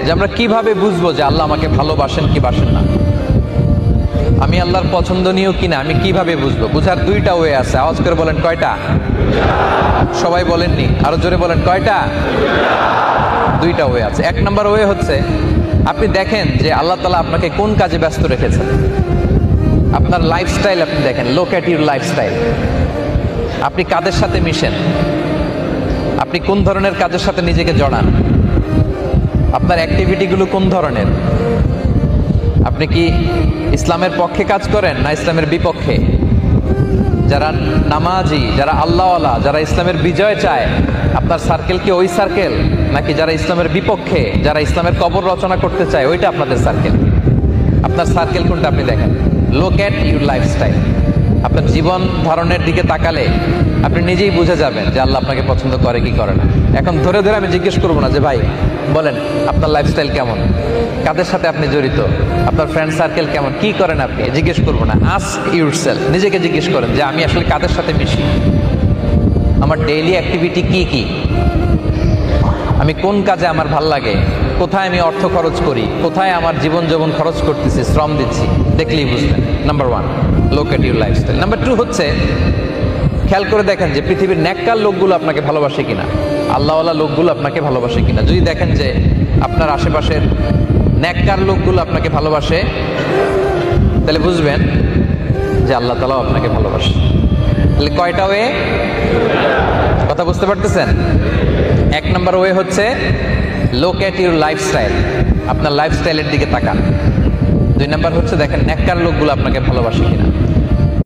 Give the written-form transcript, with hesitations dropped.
যে আমরা কিভাবে বুঝবো যে আল্লাহ আমাকে ভালোবাসেন কি বাসেন না, আমি আল্লাহর পছন্দনীয় কিনা আমি কিভাবে বুঝবো? বুঝার দুইটা ওয়ে আছে। আওয়াজ করে বলেন কয়টা? সবাই বলেননি, আরো জোরে বলেন কয়টা? দুইটা ওয়ে আছে। এক নম্বর ওয়ে হচ্ছে আপনি দেখেন যে আল্লাহ তাআলা আপনাকে কোন কাজে ব্যস্ত রেখেছেন। আপনার লাইফস্টাইল আপনি দেখেন, লুক এট ইউর লাইফস্টাইল। আপনি কাদের সাথে মিশেন, আপনি কোন ধরনের কাজের সাথে নিজেকে জড়ান, আপনার অ্যাক্টিভিটিগুলো কোন ধরনের, আপনি কি ইসলামের পক্ষে কাজ করেন না ইসলামের বিপক্ষে? যারা নামাজি, যারা আল্লাহওয়ালা, যারা ইসলামের বিজয় চায়, আপনার সার্কেল কি ওই সার্কেল, নাকি যারা ইসলামের বিপক্ষে, যারা ইসলামের কবর রচনা করতে চায় ওইটা আপনাদের সার্কেল? আপনার সার্কেল কোনটা আপনি দেখেন। Look at your lifestyle. আপনার জীবন ধারণের দিকে তাকালে আপনি নিজেই বুঝে যাবেন যে আল্লাহ আপনাকে পছন্দ করে কি করে না। এখন ধরে ধরে আমি জিজ্ঞেস করবো না যে ভাই বলেন আপনার লাইফস্টাইল কেমন, কাদের সাথে আপনি জড়িত, আপনার ফ্রেন্ড সার্কেল কেমন, কি করেন আপনি, জিজ্ঞেস করবো না। আস্ক ইউরসেলফ, নিজেকে জিজ্ঞেস করেন যে আমি আসলে কাদের সাথে মিশি, আমার ডেইলি অ্যাক্টিভিটি কি কি, আমি কোন কাজে আমার ভাল লাগে, কোথায় আমি অর্থ খরচ করি, কোথায় আমার জীবন যৌবন খরচ করতেছি, শ্রম দিচ্ছি, দেখলেই বুঝবেন। Number one, look at your lifestyle. Number two হচ্ছে খেয়াল করে দেখেন যে পৃথিবীর নেককার লোকগুলো আপনাকে ভালোবাসে কিনা, আল্লাহওয়ালা লোকগুলো আপনাকে ভালোবাসে কিনা। যদি দেখেন যে আপনার আশেপাশের নেককার লোকগুলো আপনাকে ভালোবাসে, তাহলে বুঝবেন যে আল্লাহ তাআলাও আপনাকে ভালোবাসে। তাহলে কয়টা ওয়ে? কথা বুঝতে পারতেছেন? এক নম্বর ওয়ে হচ্ছে লুক এট ইউর লাইফস্টাইল, আপনার লাইফস্টাইলের দিকে তাকান। দুই নম্বর হচ্ছে দেখেন নেককার লোকগুলো আপনাকে ভালোবাসে কিনা।